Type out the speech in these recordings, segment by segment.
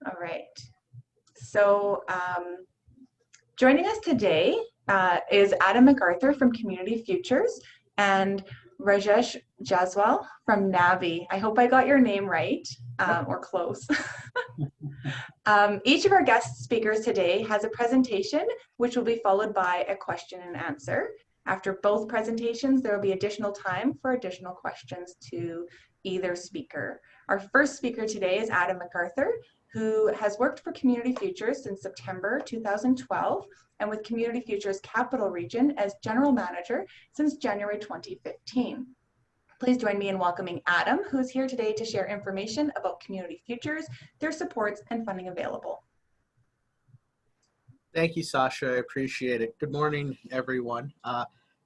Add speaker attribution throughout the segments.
Speaker 1: All right. So joining us today is Adam McArthur from Community Futures and Rajesh Jaiswal from NABI. I hope I got your name right or close. Each of our guest speakers today has a presentation which will be followed by a question and answer. After both presentations, there will be additional time for additional questions to either speaker. Our first speaker today is Adam McArthur, who has worked for Community Futures since September 2012 and with Community Futures Capital Region as General Manager since January 2015. Please join me in welcoming Adam, who is here today to share information about Community Futures, their supports, and funding available.
Speaker 2: Thank you, Sasha. I appreciate it. Good morning, everyone.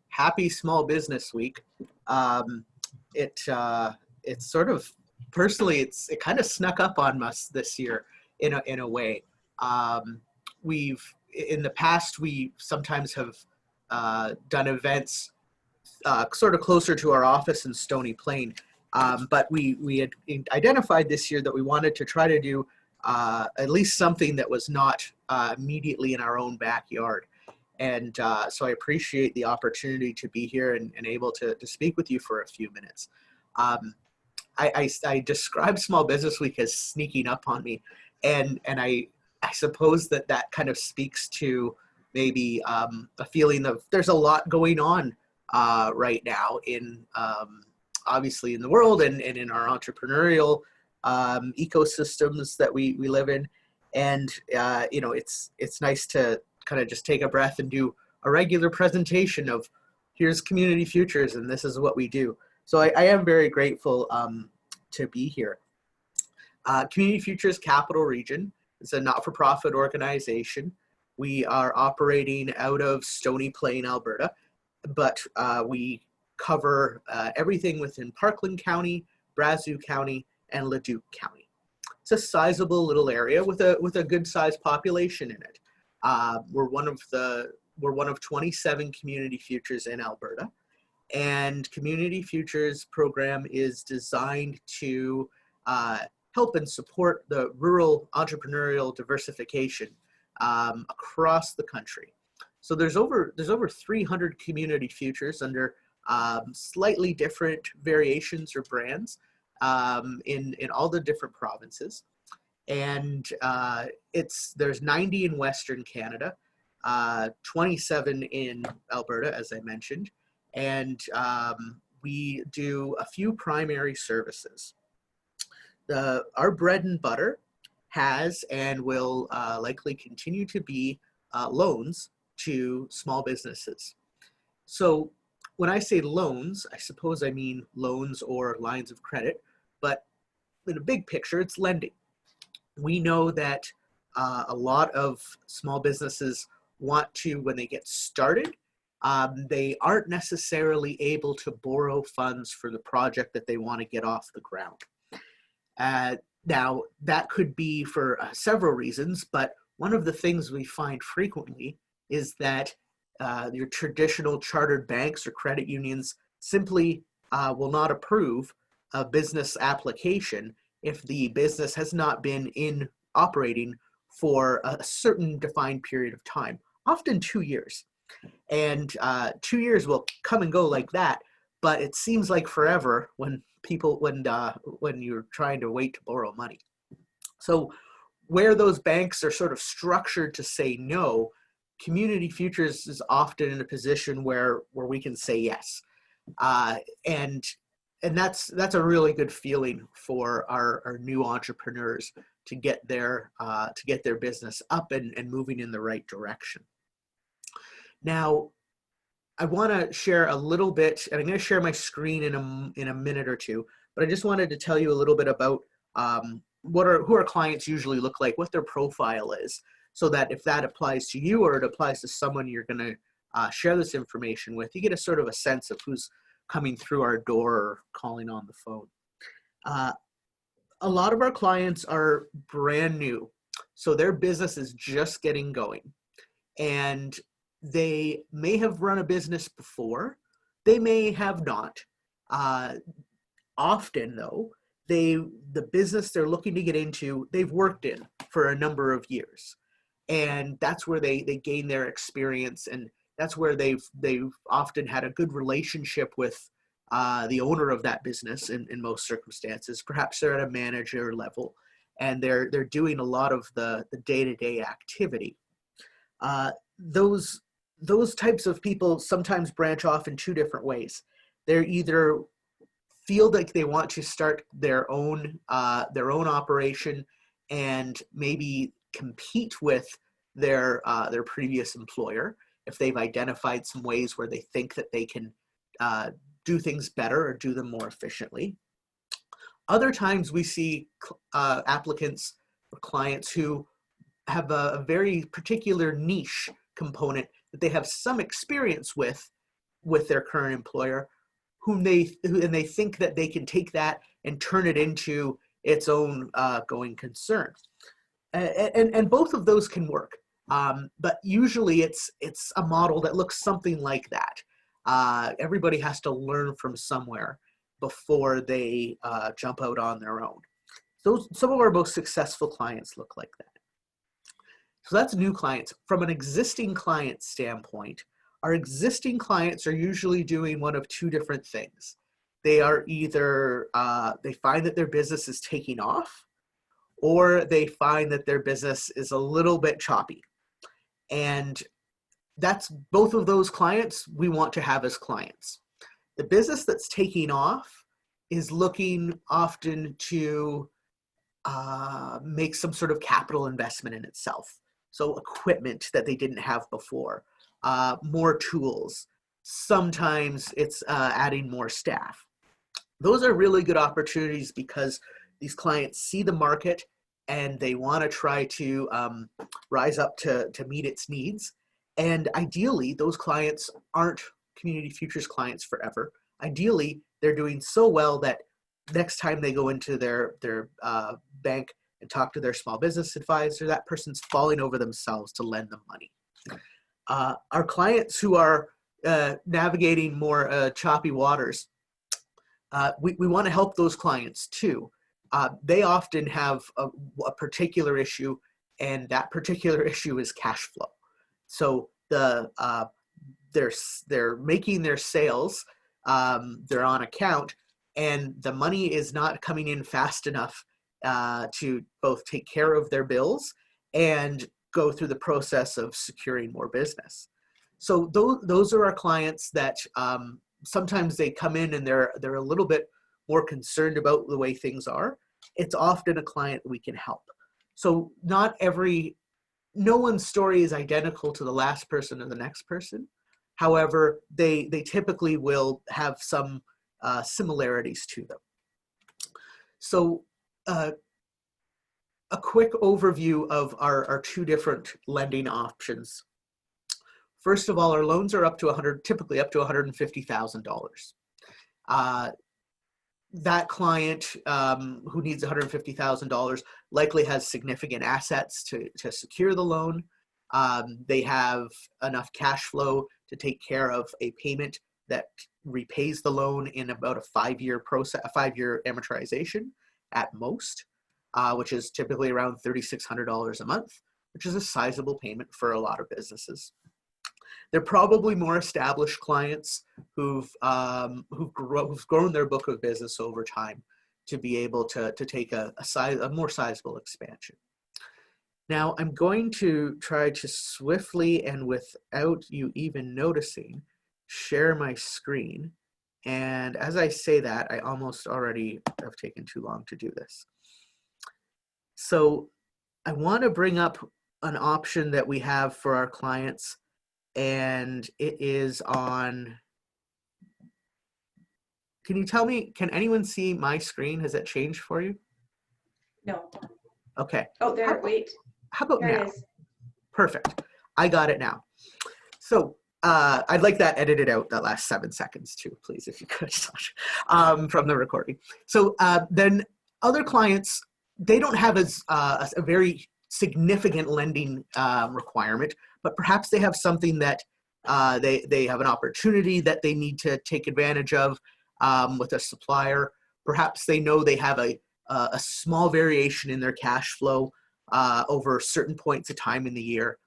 Speaker 2: Happy Small Business Week. It's sort of, personally, it kind of snuck up on us this year in a way. In the past, we sometimes have done events sort of closer to our office in Stony Plain, but we had identified this year that we wanted to try to do at least something that was not immediately in our own backyard. And so I appreciate the opportunity to be here and able to speak with you for a few minutes. I describe Small Business Week as sneaking up on me, and I suppose that kind of speaks to maybe a feeling of there's a lot going on right now in obviously in the world and in our entrepreneurial ecosystems that we live in. And you know, it's nice to kind of just take a breath and do a regular presentation of here's Community Futures and this is what we do. So I am very grateful to be here. Community Futures Capital Region is a not-for-profit organization. We are operating out of Stony Plain, Alberta, but we cover everything within Parkland County, Brazeau County, and Leduc County. It's a sizable little area with a good-sized population in it. We're one of 27 Community Futures in Alberta, and Community Futures program is designed to help and support the rural entrepreneurial diversification across the country. So there's over 300 Community Futures under slightly different variations or brands in all the different provinces. And there's 90 in Western Canada, 27 in Alberta, as I mentioned, and we do a few primary services. Our bread and butter has and will likely continue to be loans to small businesses. So when I say loans, I suppose I mean loans or lines of credit, but in a big picture, it's lending. We know that a lot of small businesses want to, when they get started, they aren't necessarily able to borrow funds for the project that they want to get off the ground. Now, that could be for several reasons, but one of the things we find frequently is that your traditional chartered banks or credit unions simply will not approve a business application if the business has not been operating for a certain defined period of time, often 2 years. And 2 years will come and go like that, but it seems like forever when you're trying to wait to borrow money. So where those banks are sort of structured to say no, Community Futures is often in a position where we can say yes. And that's a really good feeling for our new entrepreneurs to get their business up and moving in the right direction. Now, I want to share a little bit, and I'm going to share my screen in a minute or two, but I just wanted to tell you a little bit about who our clients usually look like, what their profile is, so that if that applies to you or it applies to someone you're going to share this information with, you get a sort of a sense of who's coming through our door or calling on the phone. A lot of our clients are brand new, so their business is just getting going, and they may have run a business before, they may have not. Often though, the business they're looking to get into, they've worked in for a number of years. And that's where they gain their experience, and that's where they've often had a good relationship with the owner of that business in most circumstances. Perhaps they're at a manager level, and they're doing a lot of the day-to-day activity. Those types of people sometimes branch off in two different ways. They're either feel like they want to start their own operation and maybe compete with their previous employer if they've identified some ways where they think that they can do things better or do them more efficiently. Other times we see applicants or clients who have a very particular niche component that they have some experience with their current employer, and they think that they can take that and turn it into its own going concern. And both of those can work. But usually it's a model that looks something like that. Everybody has to learn from somewhere before they jump out on their own. So some of our most successful clients look like that. So that's new clients. From an existing client standpoint, our existing clients are usually doing one of two different things. They are either, they find that their business is taking off, or they find that their business is a little bit choppy. And that's both of those clients we want to have as clients. The business that's taking off is looking often to make some sort of capital investment in itself. So equipment that they didn't have before, more tools. Sometimes it's adding more staff. Those are really good opportunities because these clients see the market and they want to try to rise up to meet its needs. And ideally, those clients aren't Community Futures clients forever. Ideally, they're doing so well that next time they go into their bank and talk to their small business advisor, that person's falling over themselves to lend them money. Our clients who are navigating more choppy waters, we want to help those clients too. They often have a particular issue, and that particular issue is cash flow. So they're making their sales, they're on account, and the money is not coming in fast enough to both take care of their bills and go through the process of securing more business. So those are our clients that sometimes they come in and they're a little bit more concerned about the way things are. It's often a client we can help. So no one's story is identical to the last person or the next person. However, they typically will have some similarities to them. So a quick overview of our two different lending options. First of all, our loans are typically up to $150,000. That client who needs $150,000 likely has significant assets to secure the loan. They have enough cash flow to take care of a payment that repays the loan in about a 5-year amortization at most, which is typically around $3,600 a month, which is a sizable payment for a lot of businesses. They're probably more established clients who've grown their book of business over time to be able to take a more sizable expansion. Now, I'm going to try to swiftly and without you even noticing, share my screen. And as I say that, I almost already have taken too long to do this. So I want to bring up an option that we have for our clients, and it is on, can you tell me, can anyone see my screen? Has that changed for you?
Speaker 1: No.
Speaker 2: Okay.
Speaker 1: Oh, there, wait.
Speaker 2: How about
Speaker 1: there
Speaker 2: now?
Speaker 1: It is.
Speaker 2: Perfect. I got it now. So I'd like that edited out, that last 7 seconds too, please, if you could, from the recording. So then other clients, they don't have a very significant lending requirement, but perhaps they have something that they have an opportunity that they need to take advantage of with a supplier. Perhaps they know they have a small variation in their cash flow over certain points of time in the year,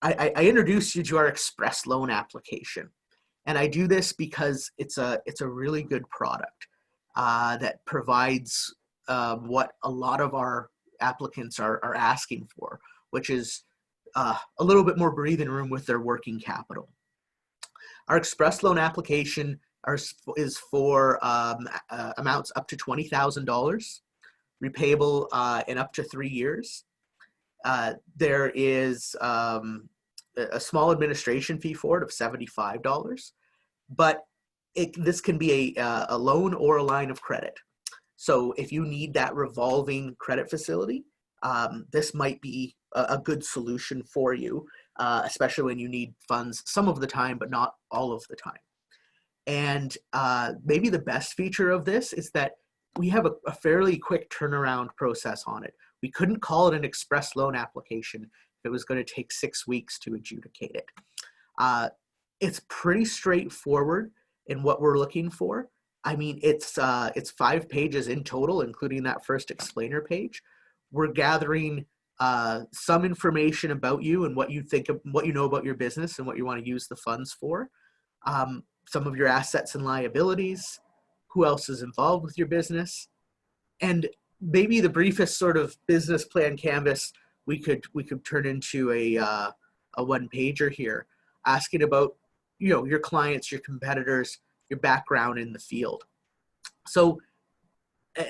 Speaker 2: I introduce you to our express loan application. And I do this because it's a really good product that provides what a lot of our applicants are asking for, which is a little bit more breathing room with their working capital. Our express loan application is for amounts up to $20,000, repayable in up to 3 years. There is a small administration fee for it of $75, but this can be a loan or a line of credit. So if you need that revolving credit facility, this might be a good solution for you, especially when you need funds some of the time, but not all of the time. And maybe the best feature of this is that we have a fairly quick turnaround process on it. We couldn't call it an express loan application if it was going to take 6 weeks to adjudicate it. It's pretty straightforward in what we're looking for. I mean, it's 5 pages in total, including that first explainer page. We're gathering some information about you and what you think of, what you know about your business and what you want to use the funds for. Some of your assets and liabilities, who else is involved with your business, and maybe the briefest sort of business plan canvas we could turn into a one pager here, asking about your clients, your competitors, your background in the field. So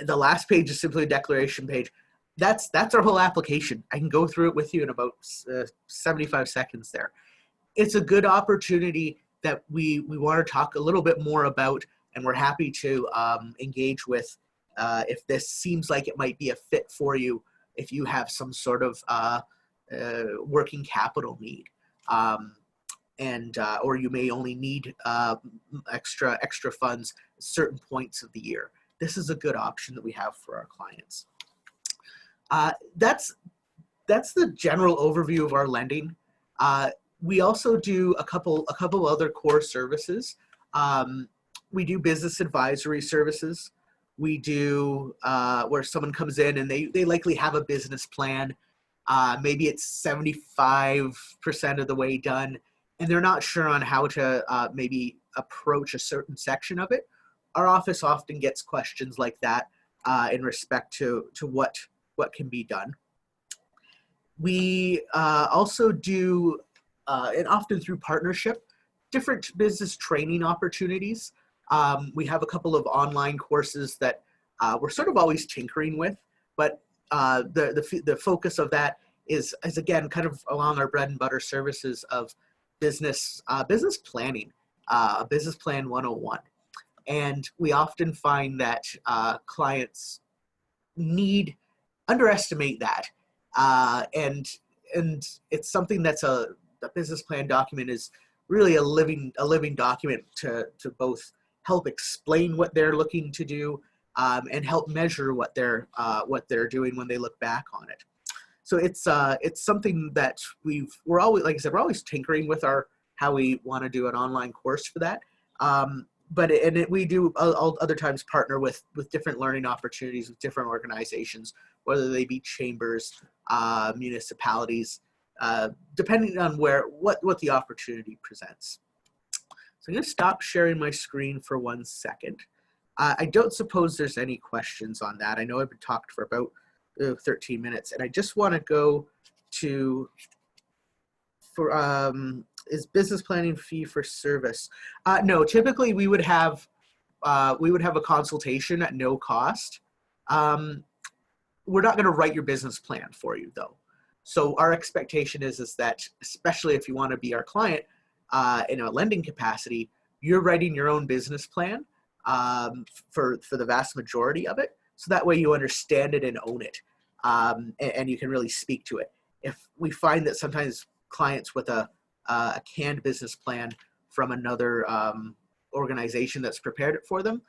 Speaker 2: the last page is simply a declaration page. That's our whole application. I can go through it with you in about 75 seconds there. It's a good opportunity that we want to talk a little bit more about, and we're happy to engage with if this seems like it might be a fit for you, if you have some sort of working capital need. Or you may only need extra funds at certain points of the year. This is a good option that we have for our clients. That's the general overview of our lending. We also do a couple other core services. We do business advisory services. We do where someone comes in and they likely have a business plan. Maybe it's 75% of the way done, and they're not sure on how to maybe approach a certain section of it. Our office often gets questions like that in respect to what can be done. We also do, and often through partnership, different business training opportunities. We have a couple of online courses that we're sort of always tinkering with, but the focus of that is again kind of along our bread and butter services of business planning, Business Plan 101. And we often find that clients underestimate that, and it's something that's the business plan document is really a living document to both help explain what they're looking to do and help measure what they're doing when they look back on it. So it's something that we're always, like I said, we're always tinkering with how we want to do an online course for that. We do other times partner with different learning opportunities with different organizations, whether they be chambers, municipalities, depending on what the opportunity presents. So I'm going to stop sharing my screen for 1 second. I don't suppose there's any questions on that. I know I've been talked for about 13 minutes, and I just want to go to is business planning fee for service? No, typically we would have a consultation at no cost. We're not going to write your business plan for you though. So our expectation is that, especially if you want to be our client in a lending capacity, you're writing your own business plan for the vast majority of it. So that way you understand it and own it, and you can really speak to it. If we find that sometimes clients with a canned business plan from another organization that's prepared it for them,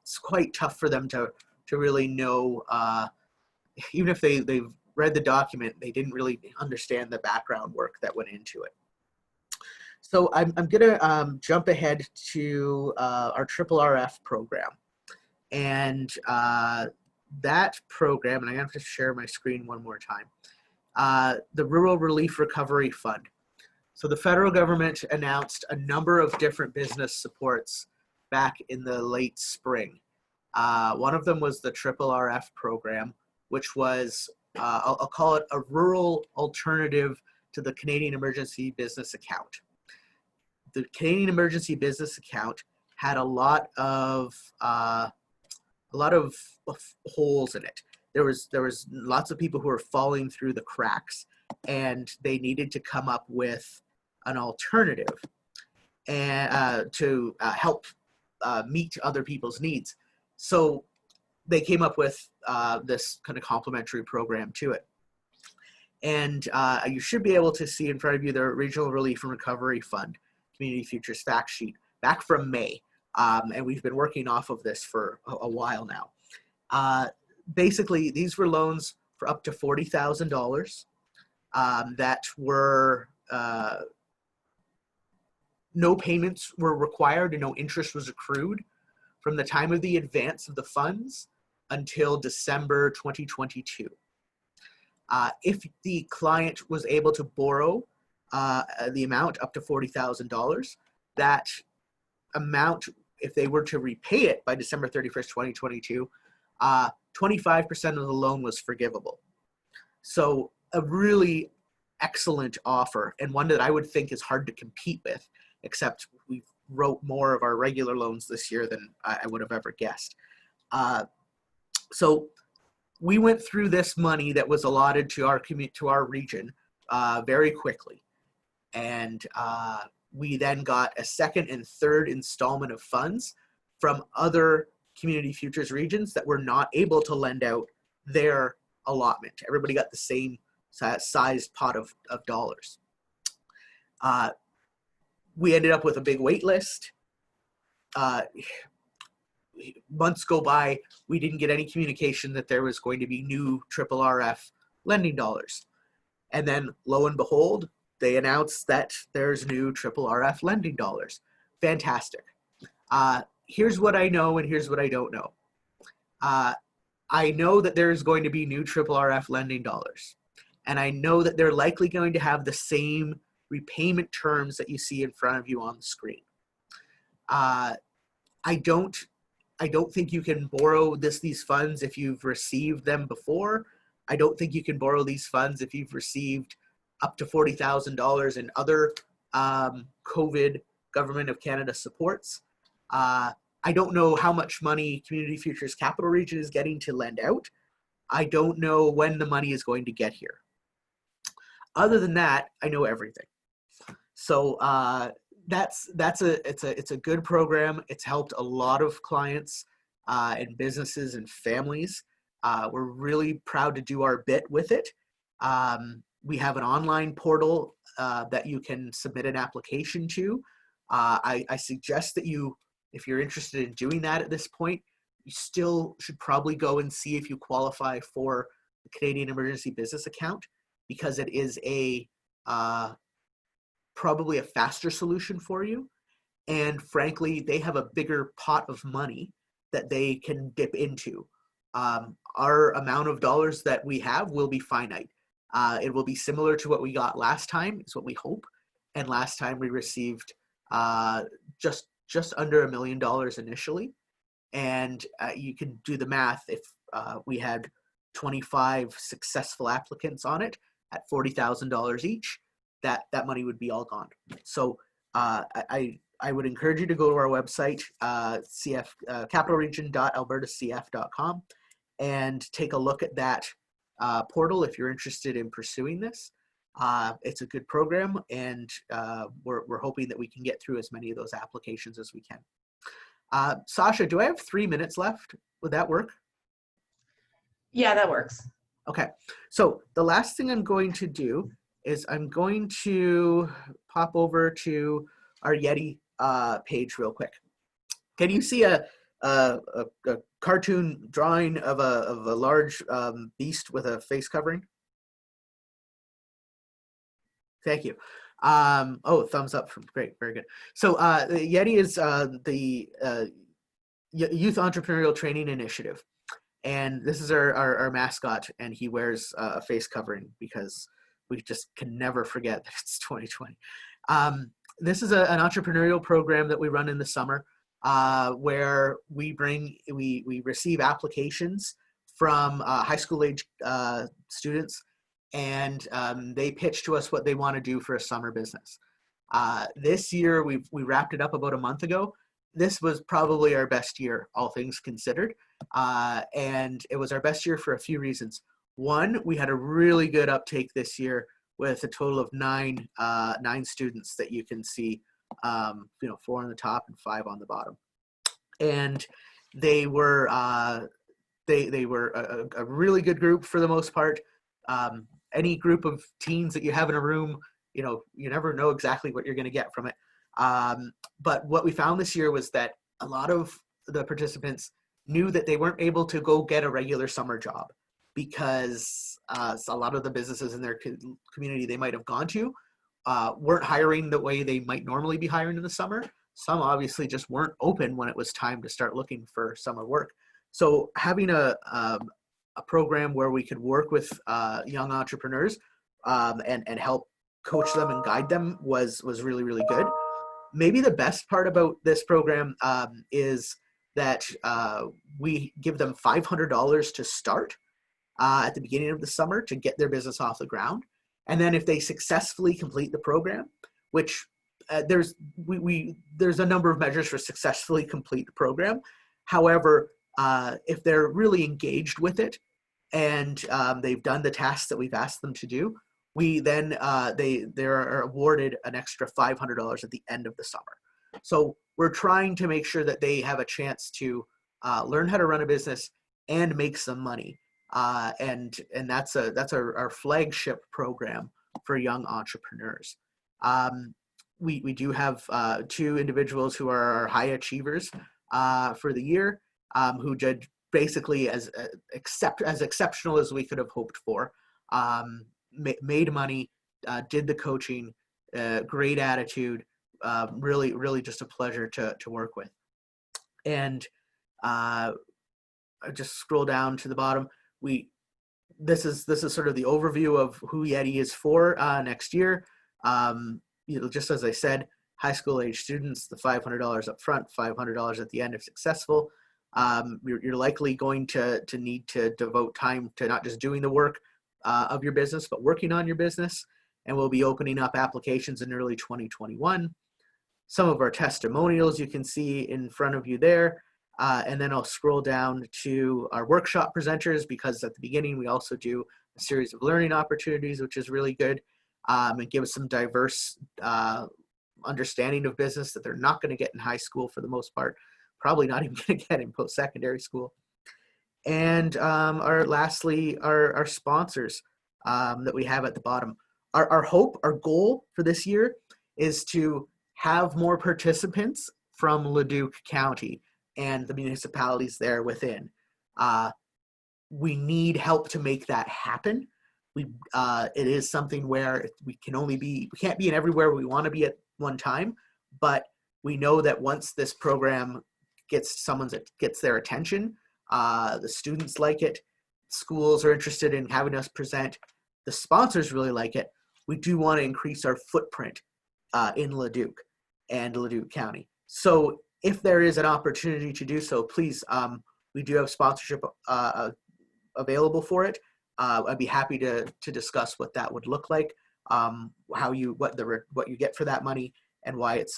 Speaker 2: it's quite tough for them to really know, even if they've read the document, they didn't really understand the background work that went into it. So I'm gonna jump ahead to our RRRF program. And that program, and I have to share my screen one more time. the Rural Relief Recovery Fund. So the federal government announced a number of different business supports back in the late spring. One of them was the RRRF program, which was, I'll call it a rural alternative to the Canadian Emergency Business Account. The Canadian Emergency Business Account had a lot of holes in it. There was lots of people who were falling through the cracks, and they needed to come up with an alternative and to help meet other people's needs. So they came up with this kind of complementary program to it. And you should be able to see in front of you the Regional Relief and Recovery Fund Community Futures fact sheet back from May. And we've been working off of this for a while now. Basically, these were loans for up to $40,000 that were, no payments were required and no interest was accrued from the time of the advance of the funds until December 2022. If the client was able to borrow the amount up to $40,000, that amount, if they were to repay it by December 31st, 2022, 25% of the loan was forgivable. So a really excellent offer, and one that I would think is hard to compete with, except we wrote more of our regular loans this year than I would have ever guessed. So we went through this money that was allotted to our region very quickly. And we then got a second and third installment of funds from other community futures regions that were not able to lend out their allotment. Everybody got the same sized pot of dollars. We ended up with a big wait list. Months go by, we didn't get any communication that there was going to be new RRRF lending dollars. And then lo and behold, they announced that there's new RRRF lending dollars. Fantastic. Here's what I know and here's what I don't know. I know that there's going to be new RRRF lending dollars. And I know that they're likely going to have the same repayment terms that you see in front of you on the screen. I don't think you can borrow these funds if you've received them before. I don't think you can borrow these funds if you've received up to $40,000 in other COVID Government of Canada supports. I don't know how much money Community Futures Capital Region is getting to lend out. I don't know when the money is going to get here. Other than that, I know everything. So it's a good program. It's helped a lot of clients and businesses and families. We're really proud to do our bit with it. We have an online portal that you can submit an application to. I suggest that you, if you're interested in doing that at this point, you still should probably go and see if you qualify for the Canadian Emergency Business Account, because it is probably a faster solution for you. And frankly, they have a bigger pot of money that they can dip into. Our amount of dollars that we have will be finite. It will be similar to what we got last time, is what we hope. And last time we received just under $1 million initially. And you can do the math. If we had 25 successful applicants on it at $40,000 each, that money would be all gone. So I would encourage you to go to our website, capitalregion.albertacf.com, and take a look at that portal if you're interested in pursuing this. It's a good program, and we're hoping that we can get through as many of those applications as we can. Sasha, do I have 3 minutes left? Would that work?
Speaker 1: Yeah, that works.
Speaker 2: Okay, so the last thing I'm going to do is I'm going to pop over to our YETI page real quick. Can you see a cartoon drawing of a large beast with a face covering? Thank you. Oh, thumbs up from great, very good. So YETI is the Youth Entrepreneurial Training Initiative. And this is our mascot, and he wears a face covering because we just can never forget that it's 2020. This is an entrepreneurial program that we run in the summer, where we receive applications from high school age students, and they pitch to us what they want to do for a summer business. This year, we wrapped it up about a month ago. This was probably our best year, all things considered. And it was our best year for a few reasons. One, we had a really good uptake this year with a total of nine students that you can see, 4 on the top and 5 on the bottom. And they were a really good group for the most part. Any group of teens that you have in a room, you never know exactly what you're going to get from it. But what we found this year was that a lot of the participants knew that they weren't able to go get a regular summer job because a lot of the businesses in their community they might have gone to weren't hiring the way they might normally be hiring in the summer. Some obviously just weren't open when it was time to start looking for summer work. So having a program where we could work with young entrepreneurs and help coach them and guide them was really, really good. Maybe the best part about this program is that we give them $500 to start at the beginning of the summer to get their business off the ground. And then if they successfully complete the program, which there's a number of measures for successfully complete the program. However, if they're really engaged with it and they've done the tasks that we've asked them to do, we then they're awarded an extra $500 at the end of the summer. So we're trying to make sure that they have a chance to learn how to run a business and make some money. And that's our flagship program for young entrepreneurs. We do have 2 individuals who are our high achievers for the year, who did basically as exceptional as we could have hoped for. Made money, did the coaching, great attitude, really just a pleasure to work with. And I just scroll down to the bottom. This is sort of the overview of who YETI is for next year. Just as I said, high school age students, the $500 up front, $500 at the end if successful. You're likely going to need to devote time to not just doing the work of your business, but working on your business. And we'll be opening up applications in early 2021. Some of our testimonials you can see in front of you there. And then I'll scroll down to our workshop presenters, because at the beginning we also do a series of learning opportunities, which is really good, and give us some diverse understanding of business that they're not going to get in high school for the most part, probably not even going to get in post-secondary school. And lastly, our sponsors that we have at the bottom. Our hope, our goal for this year is to have more participants from Leduc County and the municipalities there within. We need help to make that happen. It is something where we can't be in everywhere we want to be at one time, but we know that once this program gets their attention, the students like it, schools are interested in having us present, the sponsors really like it. We do want to increase our footprint in Leduc and Leduc County. So if there is an opportunity to do so, please, we do have sponsorship available for it. I'd be happy to discuss what that would look like, what you get for that money, and why it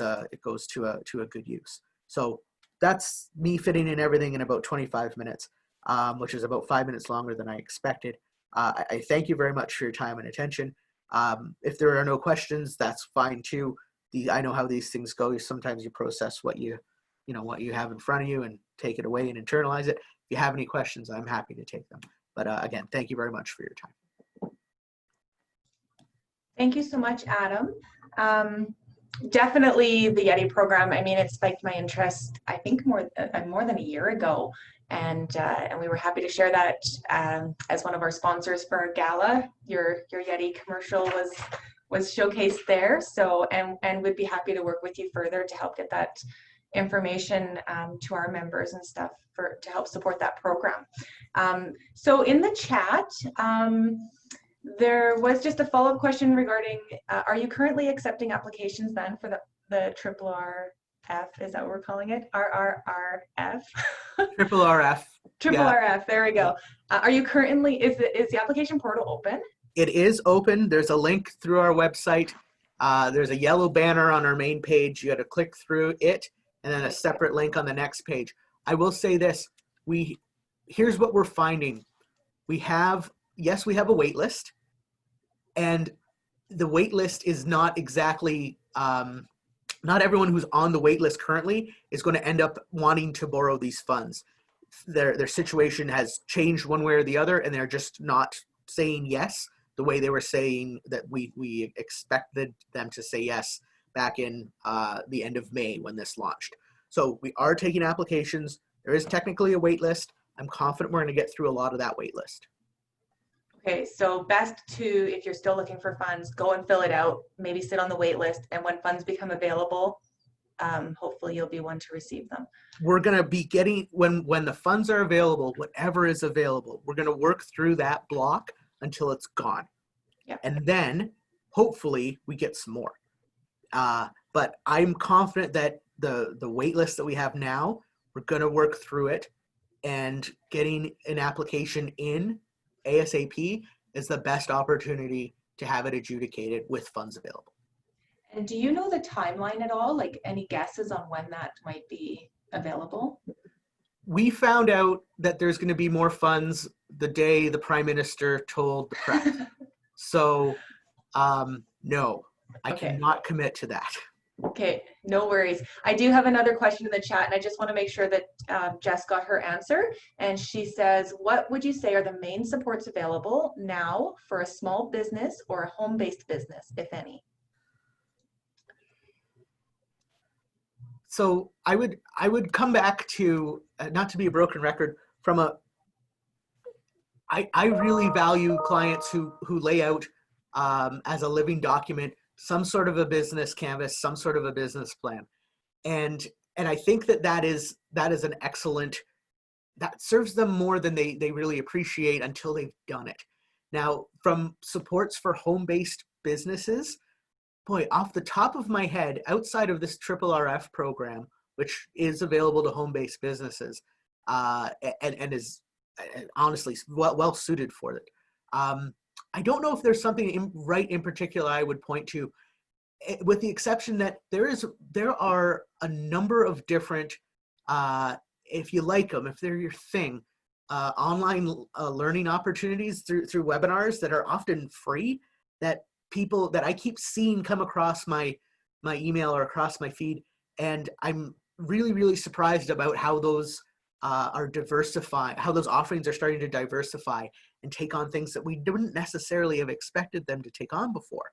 Speaker 2: goes to a good use. So that's me fitting in everything in about 25 minutes, which is about 5 minutes longer than I expected. I thank you very much for your time and attention. If there are no questions, that's fine too. I know how these things go. Sometimes you process what you have in front of you and take it away and internalize it. If you have any questions, I'm happy to take them. But again, thank you very much for your time.
Speaker 1: Thank you so much, Adam. Definitely the YETI program. I mean, it spiked my interest, I think more than a year ago. And we were happy to share that as one of our sponsors for our gala. Your YETI commercial was showcased there. So, and we'd be happy to work with you further to help get that information to our members and stuff to help support that program. So in the chat, there was just a follow-up question regarding, are you currently accepting applications then for the RRRF, is that what we're calling it? RRRF?
Speaker 2: RRRF.
Speaker 1: RRRF, there we go. Are you currently, is the application portal open?
Speaker 2: It is open. There's a link through our website. There's a yellow banner on our main page. You got to click through it and then a separate link on the next page. I will say this, here's what we're finding. Yes, we have a wait list, and the wait list is not exactly, not everyone who's on the wait list currently is going to end up wanting to borrow these funds. Their situation has changed one way or the other, and they're just not saying yes the way they were saying that we expected them to say yes back in the end of May when this launched. So we are taking applications. There is technically a wait list. I'm confident we're going to get through a lot of that wait list.
Speaker 1: Okay, so best to, if you're still looking for funds, go and fill it out, maybe sit on the wait list, and when funds become available, hopefully you'll be one to receive them.
Speaker 2: We're going to be getting, when the funds are available, whatever is available, we're going to work through that block until it's gone.
Speaker 1: Yeah.
Speaker 2: And then hopefully we get some more. But I'm confident that the wait list that we have now, we're going to work through it, and getting an application in ASAP is the best opportunity to have it adjudicated with funds available.
Speaker 1: And do you know the timeline at all? Like any guesses on when that might be available?
Speaker 2: We found out that there's going to be more funds the day the Prime Minister told the press. So, no, I cannot commit to that.
Speaker 1: Okay, no worries. I do have another question in the chat, and I just want to make sure that Jess got her answer. And she says, what would you say are the main supports available now for a small business or a home-based business, if any?
Speaker 2: So I would come back to, not to be a broken record, from I really value clients who lay out as a living document some sort of a business canvas, some sort of a business plan. And I think that is an excellent, that serves them more than they really appreciate until they've done it. Now, from supports for home-based businesses, boy, off the top of my head, outside of this RRRF program, which is available to home-based businesses and is honestly well suited for it, I don't know if there's something in particular I would point to, with the exception that there are a number of different, if you like them, if they're your thing, online learning opportunities through webinars that are often free, that people that I keep seeing come across my email or across my feed, and I'm really surprised about how those are diversifying, how those offerings are starting to diversify and take on things that we didn't necessarily have expected them to take on before.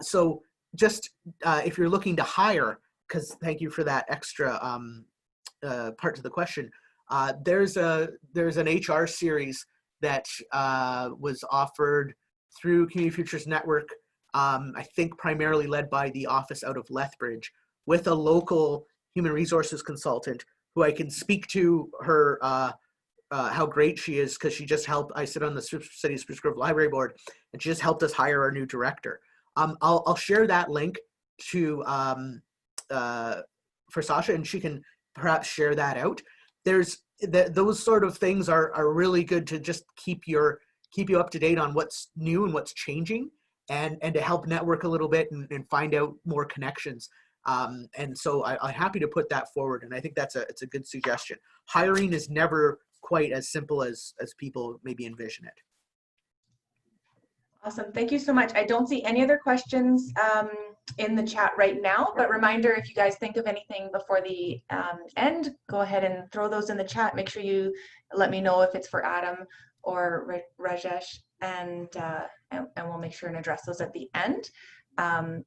Speaker 2: So just if you're looking to hire, because thank you for that extra part to the question, there's an HR series that was offered through Community Futures Network, I think primarily led by the office out of Lethbridge, with a local human resources consultant who I can speak to her, how great she is, because she just helped. I sit on the City Spruce Grove Library Board, and she just helped us hire our new director. I'll share that link to for Sasha, and she can perhaps share that out. Those sort of things are really good to just keep you up to date on what's new and what's changing, and to help network a little bit and find out more connections. And so I'm happy to put that forward, and I think it's a good suggestion. Hiring is never quite as simple as people maybe envision it.
Speaker 1: Awesome, thank you so much. I don't see any other questions in the chat right now, but reminder, if you guys think of anything before the end, go ahead and throw those in the chat. Make sure you let me know if it's for Adam or Rajesh, and we'll make sure and address those at the end.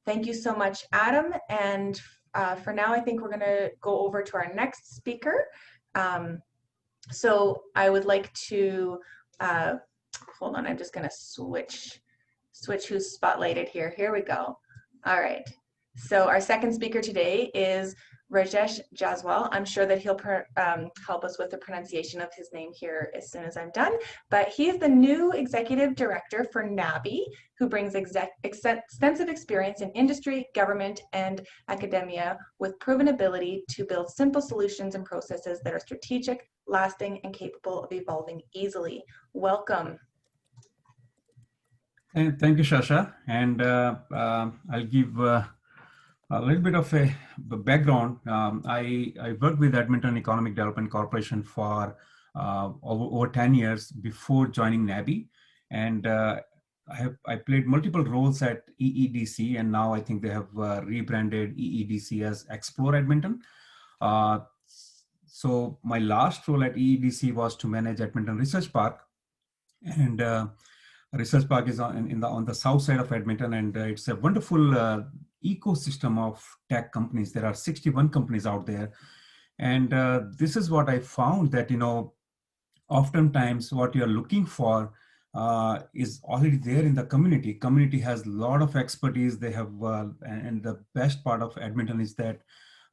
Speaker 1: Thank you so much, Adam. And for now, I think we're going to go over to our next speaker. So I would like to, hold on, I'm just going to switch who's spotlighted here. Here we go. All right. So our second speaker today is Rajesh Jaiswal. I'm sure that he'll help us with the pronunciation of his name here as soon as I'm done. But he is the new executive director for NABI, who brings extensive experience in industry, government, and academia with proven ability to build simple solutions and processes that are strategic, lasting, and capable of evolving easily. Welcome.
Speaker 3: Thank you, Shasha. And I'll give a little bit of a background. I worked with Edmonton Economic Development Corporation for over 10 years before joining NABI. And I played multiple roles at EEDC, and now I think they have rebranded EEDC as Explore Edmonton. So my last role at EEDC was to manage Edmonton Research Park. And Research Park is on the south side of Edmonton, and it's a wonderful ecosystem of tech companies. There are 61 companies out there. And this is what I found, that, oftentimes what you're looking for is already there in the community. Community has a lot of expertise. They have, and the best part of Edmonton is that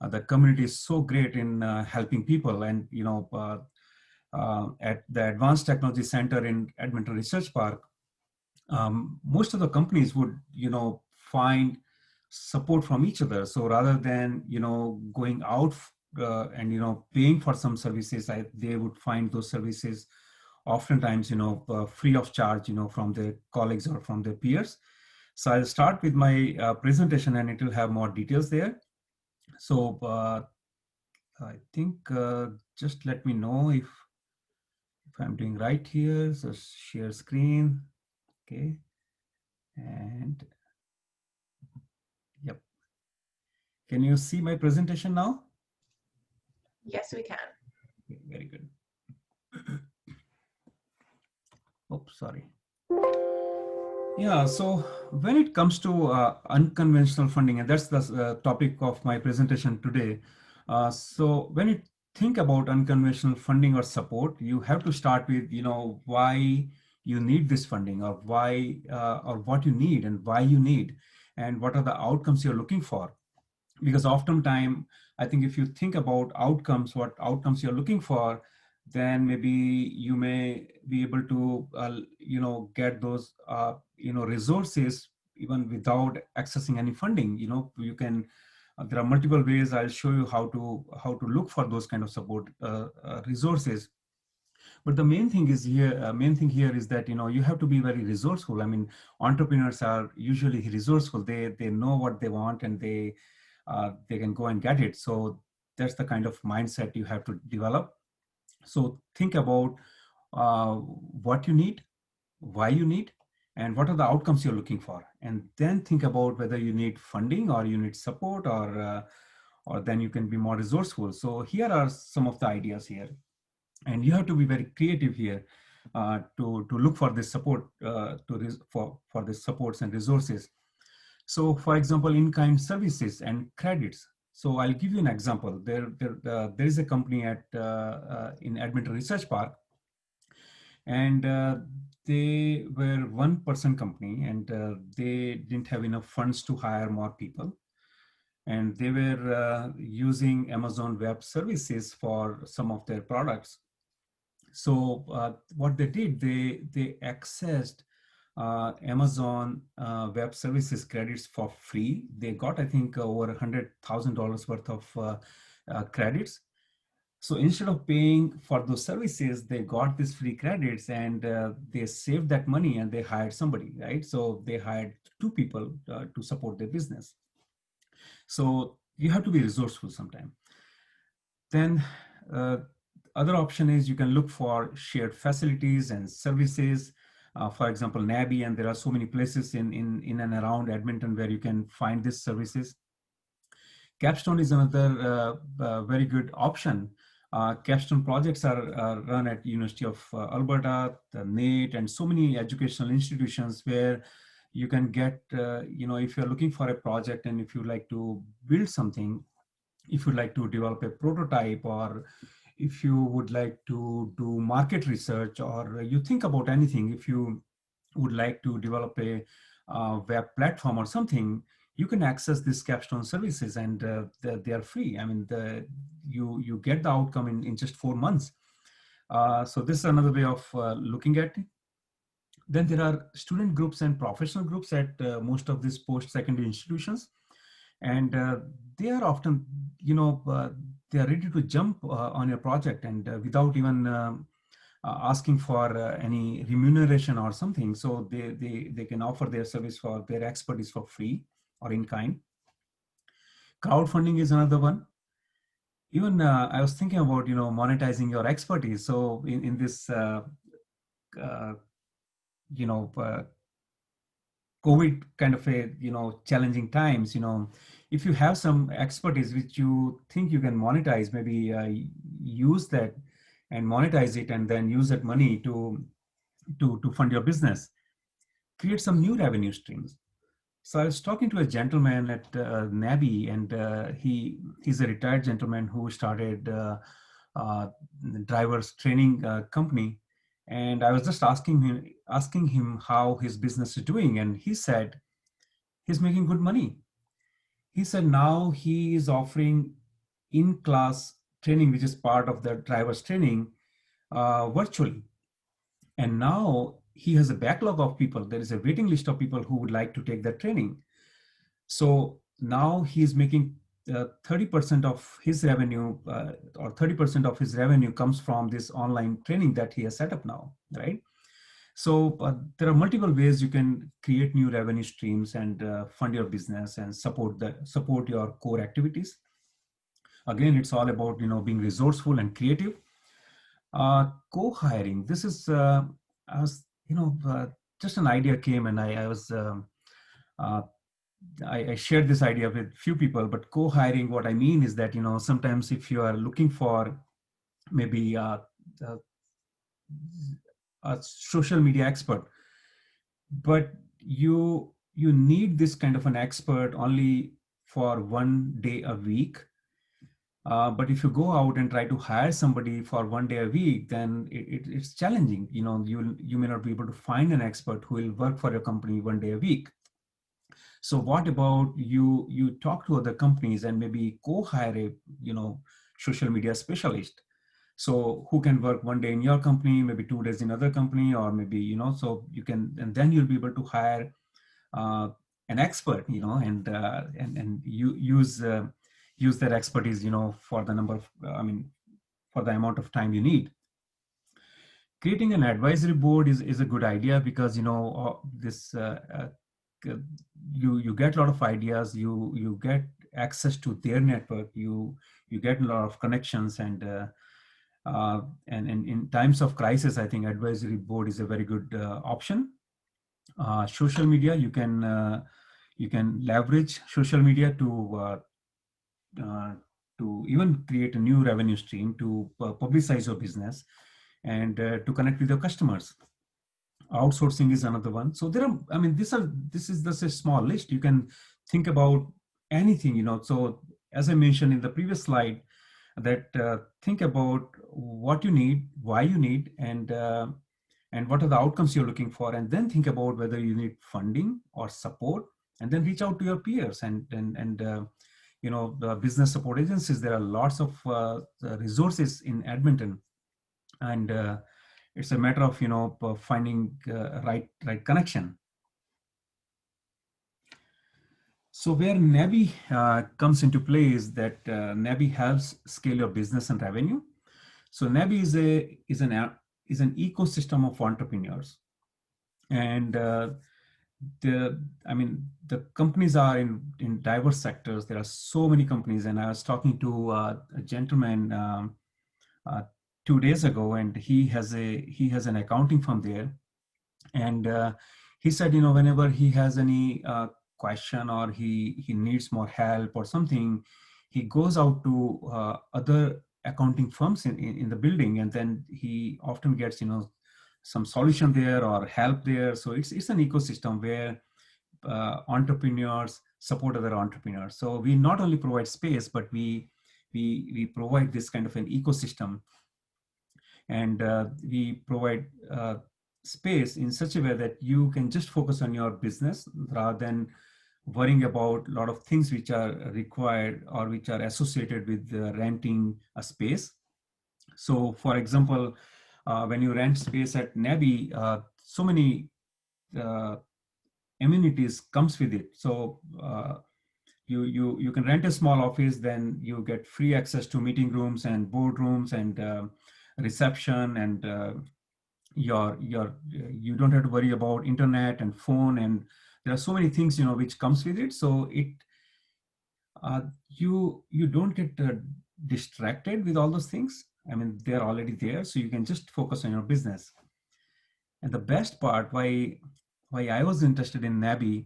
Speaker 3: the community is so great in helping people. And, at the Advanced Technology Center in Edmonton Research Park, most of the companies would, find support from each other. So rather than, going out and, paying for some services, they would find those services oftentimes, free of charge, from their colleagues or from their peers. So I'll start with my presentation, and it will have more details there. So I think just let me know if I'm doing right here. So share screen. Okay. And yep. Can you see my presentation now?
Speaker 1: Yes, we can.
Speaker 3: Okay, very good. Oops, sorry. Yeah, so when it comes to unconventional funding, and that's the topic of my presentation today. So when you think about unconventional funding or support, you have to start with, why you need this funding, or why, or what you need and why you need, and what are the outcomes you're looking for. Because oftentimes, I think if you think about outcomes, what outcomes you're looking for, then maybe you may be able to, get those, resources even without accessing any funding. You can. There are multiple ways. I'll show you how to look for those kind of support resources. But the main thing is here. Main thing here is that you have to be very resourceful. I mean, entrepreneurs are usually resourceful. They know what they want, and they can go and get it. So that's the kind of mindset you have to develop. So think about what you need, why you need, and what are the outcomes you're looking for. And then think about whether you need funding or you need support, or then you can be more resourceful. So here are some of the ideas here. And you have to be very creative here to look for this support, for the supports and resources. So for example, in-kind services and credits. So I'll give you an example. There is a company in Edmonton Research Park, and they were one-person company, and they didn't have enough funds to hire more people. And they were using Amazon Web Services for some of their products. So what they did, they accessed Amazon Web Services credits for free. They got, I think, over $100,000 worth of credits. So instead of paying for those services, they got these free credits, and they saved that money, and they hired somebody, right? So they hired 2 people to support their business. So you have to be resourceful sometime. Then other option is you can look for shared facilities and services. For example, NABI, and there are so many places in and around Edmonton where you can find these services. Capstone is another very good option. Capstone projects are run at University of Alberta, the NAIT, and so many educational institutions where you can get, if you're looking for a project, and if you like to build something, if you like to develop a prototype, or if you would like to do market research, or you think about anything, if you would like to develop a web platform or something, you can access these capstone services, and they are free. I mean, you get the outcome in just 4 months. So this is another way of looking at it. Then there are student groups and professional groups at most of these post-secondary institutions, and they are often, they are ready to jump on your project, and without even asking for any remuneration or something. So they can offer their service for their expertise for free or in kind. Crowdfunding is another one. Even I was thinking about, monetizing your expertise. So in this, uh, COVID kind of a, challenging times, if you have some expertise which you think you can monetize, maybe use that and monetize it, and then use that money to fund your business. Create some new revenue streams. So I was talking to a gentleman at NABI, and he's a retired gentleman who started uh, driver's training company. And I was just asking him how his business is doing, and he said he's making good money. He said now he is offering in-class training, which is part of the driver's training, virtually. And now he has a backlog of people. There is a waiting list of people who would like to take that training. So now he's making 30% of his revenue, or 30% of his revenue comes from this online training that he has set up now, right? So there are multiple ways you can create new revenue streams and fund your business and support your core activities. Again, it's all about, being resourceful and creative. Co-hiring. This is, I was, just an idea came, and I shared this idea with few people. But co-hiring, what I mean is that, sometimes if you are looking for maybe a social media expert, but you need this kind of an expert only for 1 day a week. But if you go out and try to hire somebody for 1 day a week, then it's challenging. You may not be able to find an expert who will work for your company 1 day a week. So what about you talk to other companies and maybe co-hire a social media specialist, so who can work 1 day in your company, maybe 2 days in other company, or maybe so you can, and then you'll be able to hire an expert, and you use that expertise, for the number of, for the amount of time you need. Creating an advisory board is a good idea, because this you get a lot of ideas, you get access to their network, you get a lot of connections, and in times of crisis, I think advisory board is a very good option. Social media, you can leverage social media to even create a new revenue stream, to publicize your business, and to connect with your customers. Outsourcing is another one. So there are, this is just a small list. You can think about anything, So as I mentioned in the previous slide, that think about what you need, why you need, and what are the outcomes you're looking for, and then think about whether you need funding or support, and then reach out to your peers and the business support agencies. There are lots of resources in Edmonton, and it's a matter of finding right connection. So where NABI comes into play is that NABI helps scale your business and revenue. So NABI is an ecosystem of entrepreneurs, and the companies are in diverse sectors. There are so many companies, and I was talking to a gentleman 2 days ago, and he has an accounting firm there, and he said, whenever he has any question, or he needs more help or something, he goes out to other accounting firms in the building, and then he often gets some solution there or help there. So it's an ecosystem where entrepreneurs support other entrepreneurs. So we not only provide space, but we provide this kind of an ecosystem, and we provide space in such a way that you can just focus on your business rather than worrying about a lot of things which are required or which are associated with renting a space. So for example, when you rent space at NABI, so many uh, amenities comes with it. So you can rent a small office, then you get free access to meeting rooms and boardrooms and reception, and you don't have to worry about internet and phone, and there are so many things which comes with it. So you don't get distracted with all those things. I mean, they're already there, so you can just focus on your business. And the best part, why I was interested in NABI,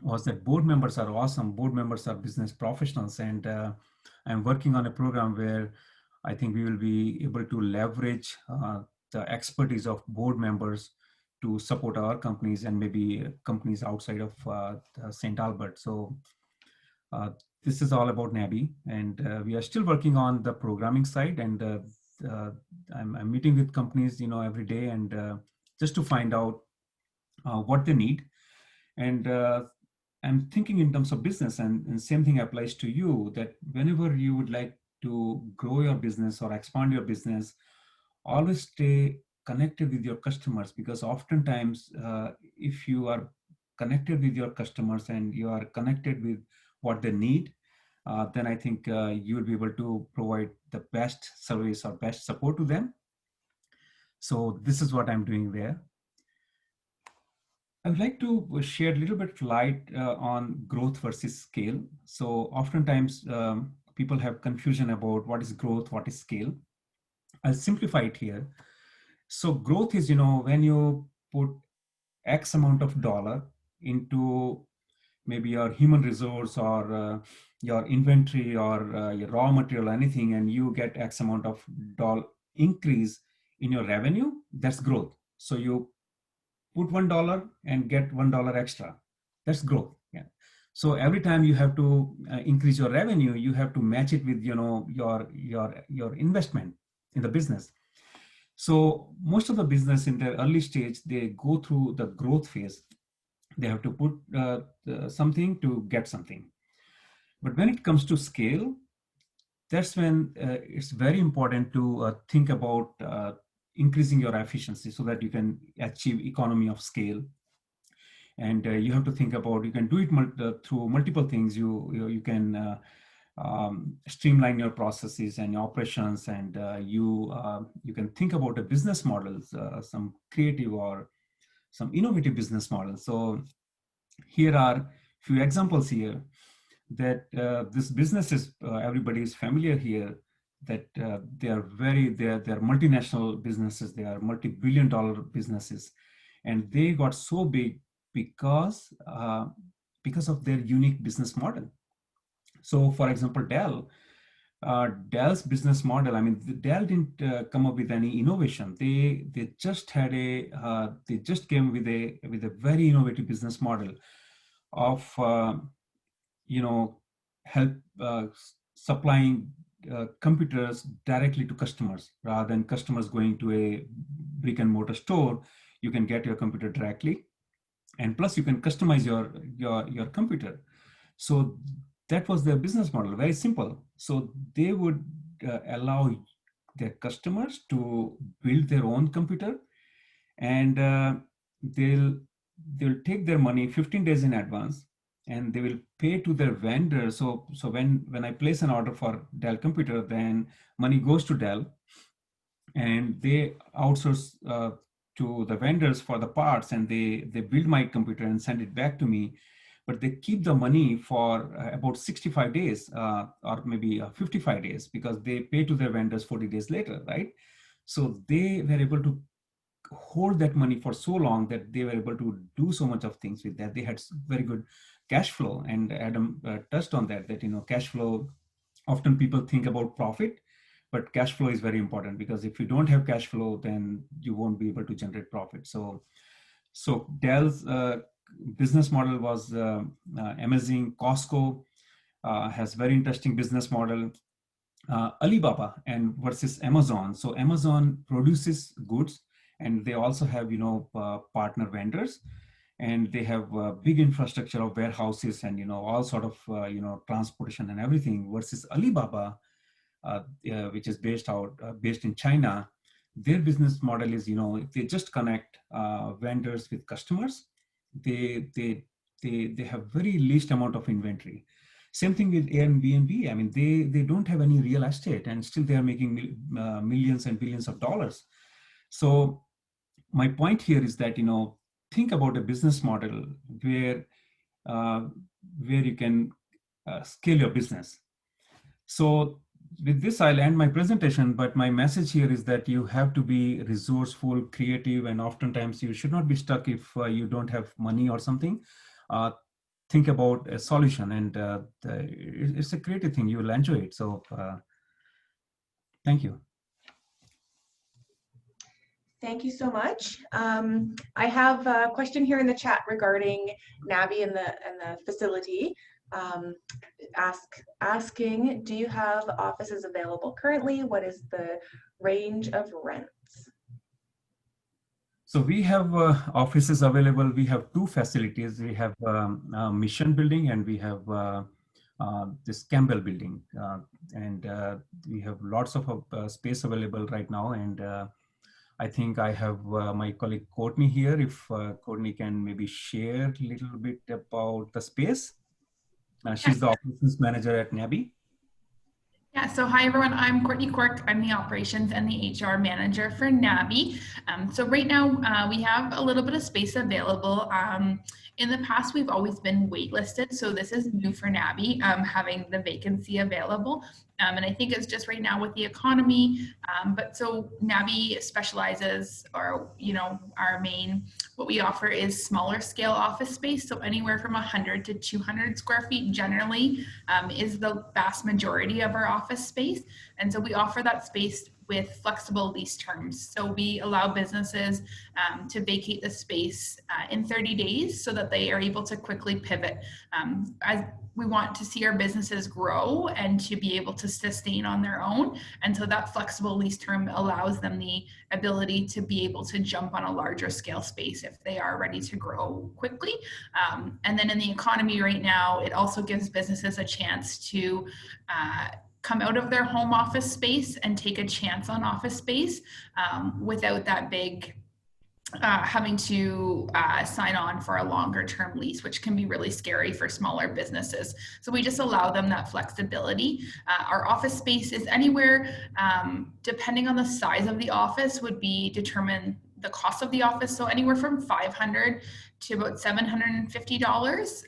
Speaker 3: was that board members are awesome. Board members are business professionals, and I'm working on a program where I think we will be able to leverage the expertise of board members to support our companies and maybe companies outside of St. Albert. So this is all about NABI, and we are still working on the programming side, and I'm meeting with companies every day, and just to find out what they need. And I'm thinking in terms of business, and same thing applies to you, that whenever you would like to grow your business or expand your business, always stay connected with your customers, because oftentimes if you are connected with your customers and you are connected with what they need, then I think you will be able to provide the best service or best support to them. So this is what I'm doing there. I would like to share a little bit of light on growth versus scale. So oftentimes people have confusion about what is growth, what is scale. I'll simplify it here. So growth is, when you put X amount of dollar into maybe your human resource or your inventory or your raw material, anything, and you get X amount of dollar increase in your revenue, that's growth. So you put $1 and get $1 extra. That's growth. Yeah. So every time you have to increase your revenue, you have to match it with your investment in the business. So most of the business in their early stage, they go through the growth phase. They have to put something to get something. But when it comes to scale, that's when it's very important to think about increasing your efficiency so that you can achieve economy of scale. And you have to think about, you can do it through multiple things. You can streamline your processes and your operations, and you can think about a business models, some creative or some innovative business models. So here are few examples here that this business is everybody is familiar here, that they're multinational businesses, they are multi-billion-dollar businesses, and they got so big because of their unique business model. So for example, Dell's business model, I mean, Dell didn't come up with any innovation. They just had they just came with a very innovative business model of help supplying computers directly to customers rather than customers going to a brick and mortar store. You can get your computer directly, and plus you can customize your computer. So that was their business model, very simple. So they would allow their customers to build their own computer, and they'll take their money 15 days in advance, and they will pay to their vendor. So when I place an order for Dell computer, then money goes to Dell, and they outsource to the vendors for the parts, and they build my computer and send it back to me. But they keep the money for about 65 days or maybe 55 days, because they pay to their vendors 40 days later, right? So they were able to hold that money for so long that they were able to do so much of things with that. They had very good cash flow, and Adam touched on that cash flow, often people think about profit, but cash flow is very important, because if you don't have cash flow, then you won't be able to generate profit. So Dell's business model was amazing. Costco has very interesting business model. Alibaba and versus Amazon. So Amazon produces goods, and they also have partner vendors, and they have big infrastructure of warehouses and all sort of transportation and everything. Versus Alibaba, which is based in China, their business model is they just connect vendors with customers. They have very least amount of inventory. Same thing with Airbnb. I mean, they don't have any real estate, and still they are making millions and billions of dollars. So my point here is that think about a business model where you can scale your business. So with this, I'll end my presentation, but my message here is that you have to be resourceful, creative, and oftentimes you should not be stuck if you don't have money or something. Think about a solution, and it's a creative thing. You will enjoy it. So thank you.
Speaker 1: Thank you so much. I have a question here in the chat regarding NABI and the facility. Asking, do you have offices available currently? What is the range of rents?
Speaker 3: So we have offices available. We have two facilities. We have Mission Building, and we have this Campbell Building. And we have lots of space available right now. And I think I have my colleague Courtney here. If Courtney can maybe share a little bit about the space. She's the operations manager at NABI.
Speaker 4: Yeah, so hi everyone, I'm Courtney Quirk. I'm the operations and the HR manager for NABI. So right now we have a little bit of space available. In the past, we've always been waitlisted, so this is new for NABI, having the vacancy available. And I think it's just right now with the economy, but so NABI specializes, or our main, what we offer is smaller scale office space, so anywhere from 100 to 200 square feet generally is the vast majority of our office space. And so we offer that space with flexible lease terms. So we allow businesses to vacate the space in 30 days so that they are able to quickly pivot. As we want to see our businesses grow and to be able to sustain on their own. And so that flexible lease term allows them the ability to be able to jump on a larger scale space if they are ready to grow quickly. And then in the economy right now, it also gives businesses a chance to come out of their home office space and take a chance on office space without that big having to sign on for a longer term lease, which can be really scary for smaller businesses. So we just allow them that flexibility. Our office space is anywhere, depending on the size of the office, would be determine the cost of the office. So anywhere from $500 to about $750.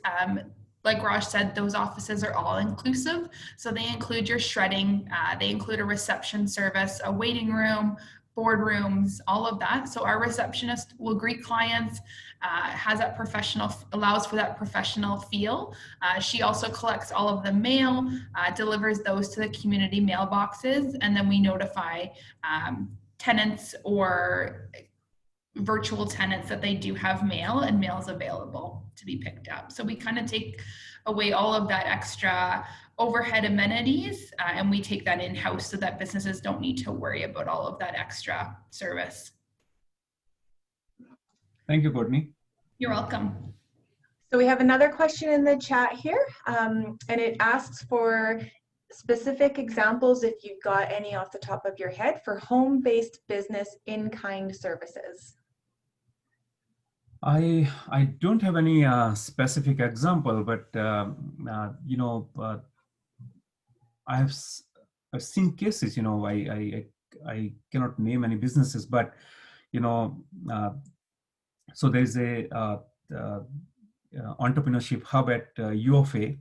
Speaker 4: Like Raj said, those offices are all inclusive. So they include your shredding, they include a reception service, a waiting room, boardrooms, all of that. So our receptionist will greet clients, has that allows for that professional feel. She also collects all of the mail, delivers those to the community mailboxes, and then we notify tenants or virtual tenants that they do have mail, and mail is available to be picked up. So we kind of take away all of that extra overhead amenities, and we take that in-house so that businesses don't need to worry about all of that extra service.
Speaker 3: Thank you, Courtney.
Speaker 4: You're welcome.
Speaker 1: So we have another question in the chat here, and it asks for specific examples, if you've got any off the top of your head, for home-based business in-kind services.
Speaker 3: I don't have any specific example, but I've seen cases. I cannot name any businesses, but so there's a entrepreneurship hub at U of A,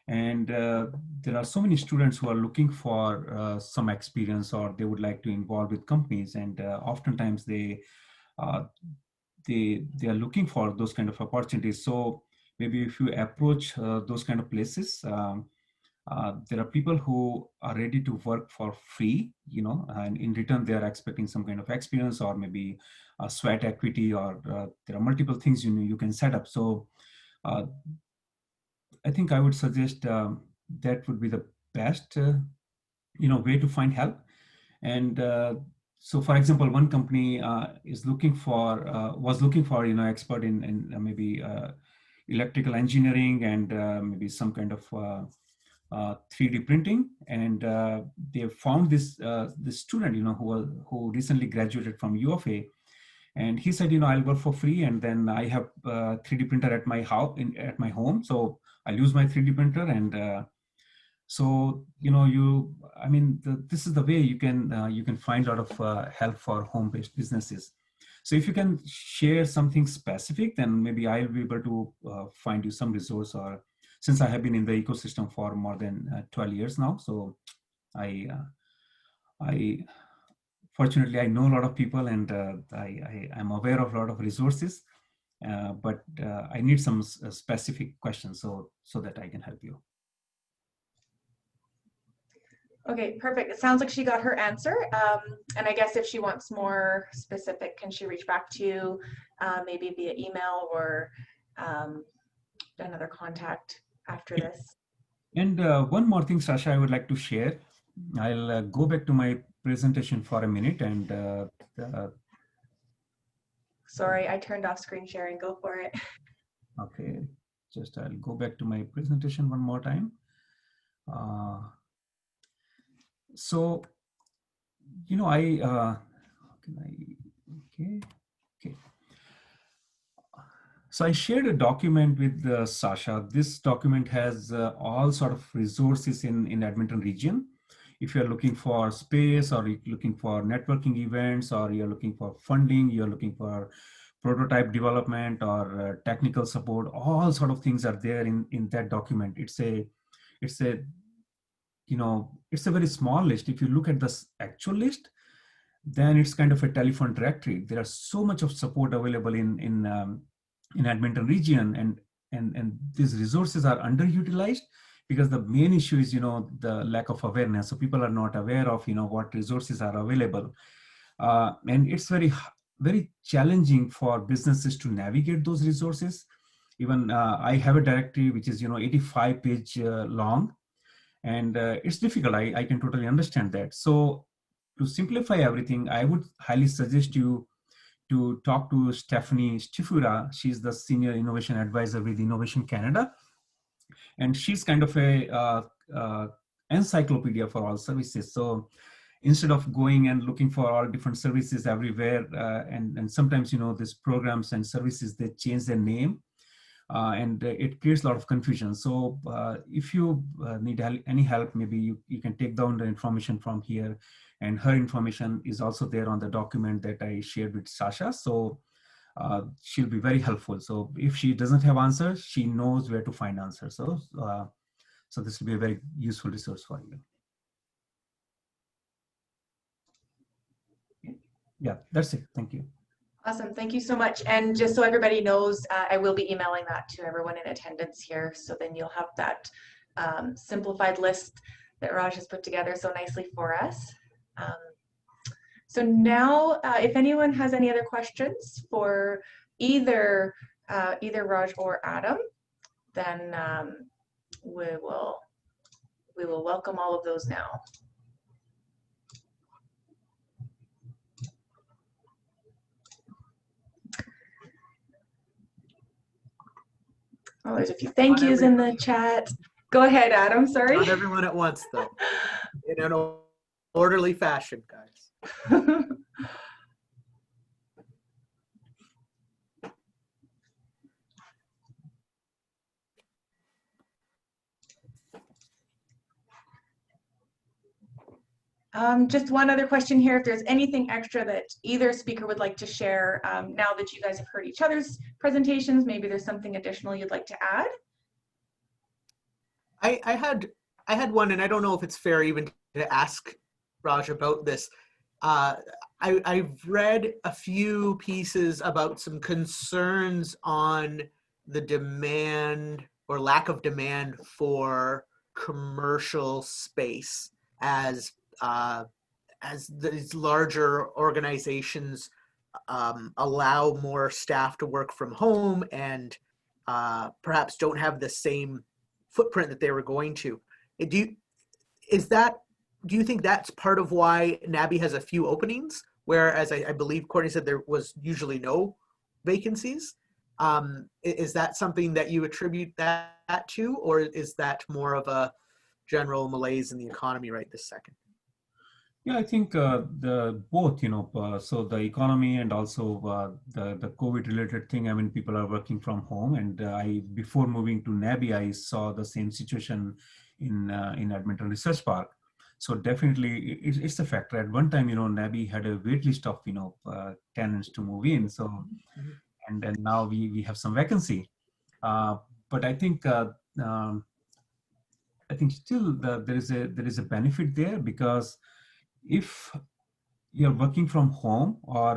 Speaker 3: and there are so many students who are looking for some experience, or they would like to involve with companies, and oftentimes they are looking for those kind of opportunities. So maybe if you approach those kind of places, there are people who are ready to work for free, and in return they are expecting some kind of experience, or maybe a sweat equity, or there are multiple things you can set up. So I think I would suggest that would be the best way to find help. And so for example, one company is looking for, was looking for, expert in maybe electrical engineering and maybe some kind of 3D printing, and they found this student, who recently graduated from U of A, and he said, I'll work for free, and then I have a 3D printer at my house, at my home, so I'll use my 3D printer, and so this is the way you can find a lot of help for home-based businesses. So if you can share something specific, then maybe I'll be able to find you some resource, or since I have been in the ecosystem for more than 12 years now, so I fortunately I know a lot of people, and I'm aware of a lot of resources, but I need some specific questions so that I can help you.
Speaker 1: Okay, perfect. It sounds like she got her answer. And I guess if she wants more specific, can she reach back to you maybe via email or another contact after this?
Speaker 3: And one more thing, Sasha, I would like to share. I'll go back to my presentation for a minute, and
Speaker 1: sorry, I turned off screen sharing. Go for it.
Speaker 3: Okay, just I'll go back to my presentation one more time. So, okay. So I shared a document with Sasha. This document has all sort of resources in Edmonton region. If you're looking for space, or you're looking for networking events, or you're looking for funding, you're looking for prototype development or technical support, all sort of things are there in that document. It's a very small list. If you look at the actual list, then it's kind of a telephone directory. There are so much of support available in Edmonton region, and these resources are underutilized because the main issue is the lack of awareness. So people are not aware of what resources are available, and it's very challenging for businesses to navigate those resources. Even I have a directory which is 85-page long, and it's difficult. I can totally understand that. So to simplify everything, I would highly suggest you to talk to Stephanie Stifura. She's the Senior Innovation Advisor with Innovation Canada. And she's kind of a encyclopedia for all services. So instead of going and looking for all different services everywhere, and sometimes, these programs and services, they change their name, and it creates a lot of confusion. So if you need any help, maybe you can take down the information from here. And her information is also there on the document that I shared with Sasha. So she'll be very helpful. So if she doesn't have answers, she knows where to find answers. So this will be a very useful resource for you. Yeah, that's it. Thank you.
Speaker 1: Awesome. Thank you so much. And just so everybody knows, I will be emailing that to everyone in attendance here. So then you'll have that simplified list that Raj has put together so nicely for us. So now, if anyone has any other questions for either Raj or Adam, then we will welcome all of those now. Oh, there's a few thank yous in the chat. Go ahead, Adam. Sorry.
Speaker 2: Not everyone at once, though. In an orderly fashion, guys.
Speaker 1: Just one other question here. If there's anything extra that either speaker would like to share now that you guys have heard each other's presentations, maybe there's something additional you'd like to add.
Speaker 2: I had one, and I don't know if it's fair even to ask Raj about this. I've read a few pieces about some concerns on the demand or lack of demand for commercial space as these larger organizations allow more staff to work from home and perhaps don't have the same footprint that they were going to. Do you think that's part of why NABI has a few openings, whereas I believe Courtney said there was usually no vacancies. Is that something that you attribute that to, or is that more of a general malaise in the economy right this second?
Speaker 3: Yeah, I think the both, so the economy and also the COVID related thing. I mean, people are working from home, and before moving to NABI, I saw the same situation in Edmonton Research Park. So definitely, it's a factor. At one time, NABI had a wait list of tenants to move in. So, and then now we have some vacancy. But I think still there is a benefit there, because if you're working from home, or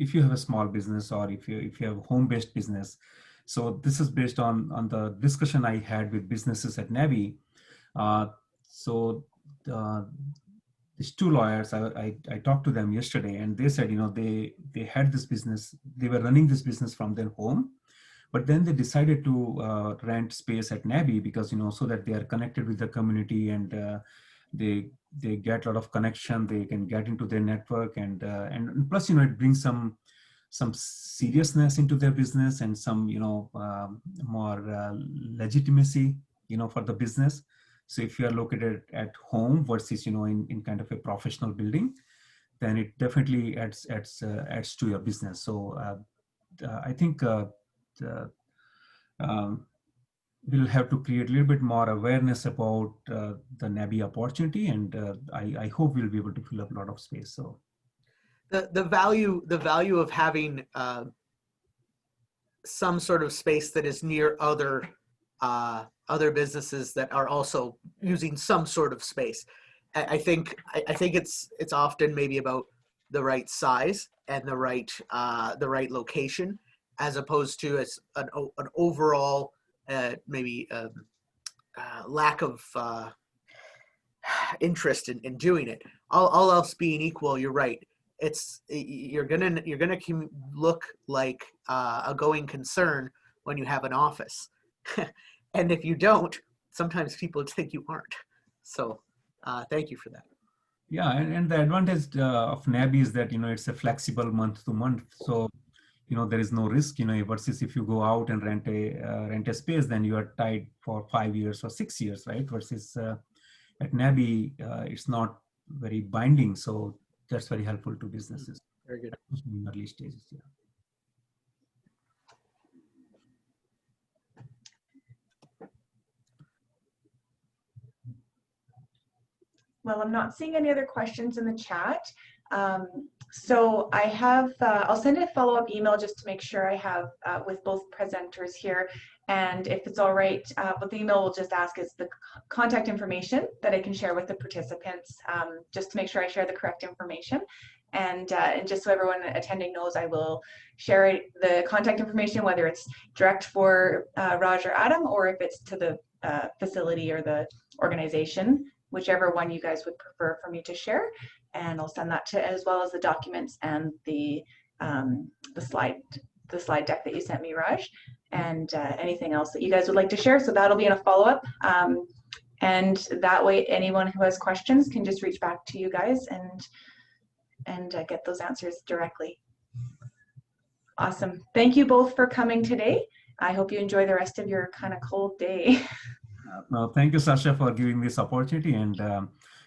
Speaker 3: if you have a small business, or if you have home-based business, so this is based on the discussion I had with businesses at NABI. These two lawyers, I talked to them yesterday, and they said, they had this business, they were running this business from their home, but then they decided to rent space at NABI because, so that they are connected with the community, and they get a lot of connection, they can get into their network, and plus, it brings some seriousness into their business, and some, more legitimacy, for the business. So if you are located at home versus, in kind of a professional building, then it definitely adds to your business. So I think we'll have to create a little bit more awareness about the NABI opportunity, and I hope we'll be able to fill up a lot of space. So
Speaker 2: the value of having some sort of space that is near other businesses that are also using some sort of space. I think it's often maybe about the right size and the right location, as opposed to an overall maybe lack of interest in doing it. All else being equal, you're right. You're gonna look like a going concern when you have an office, and if you don't, sometimes people think you aren't. So thank you for that.
Speaker 3: Yeah, and the advantage of NABI is that it's a flexible month to month. So there is no risk, versus if you go out and rent a space, then you are tied for 5 years or 6 years, right? Versus at NABI, it's not very binding, so that's very helpful to businesses.
Speaker 2: Very good.
Speaker 3: In early stages, yeah.
Speaker 1: Well, I'm not seeing any other questions in the chat. So I have, I'll send a follow-up email just to make sure I have with both presenters here. And if it's all right, what the email will just ask is the contact information that I can share with the participants, just to make sure I share the correct information. And just so everyone attending knows, I will share the contact information, whether it's direct for Raj or Adam, or if it's to the facility or the organization, whichever one you guys would prefer for me to share. And I'll send that to, as well as the documents and the slide deck that you sent me, Raj, and anything else that you guys would like to share. So that'll be in a follow-up. And that way, anyone who has questions can just reach back to you guys and get those answers directly. Awesome. Thank you both for coming today. I hope you enjoy the rest of your kind of cold day.
Speaker 3: No, thank you, Sasha, for giving this opportunity. And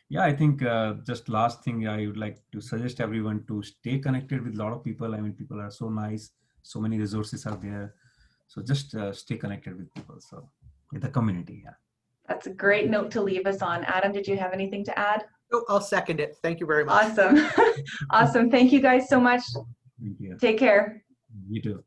Speaker 3: yeah, I think just last thing, I would like to suggest everyone to stay connected with a lot of people. I mean, people are so nice, so many resources are there. So just stay connected with people, so with the community. Yeah.
Speaker 1: That's a great note to leave us on. Adam, did you have anything to add?
Speaker 2: Oh, I'll second it. Thank you very much.
Speaker 1: Awesome. Awesome. Thank you guys so much.
Speaker 3: Thank you.
Speaker 1: Take care.
Speaker 3: You too.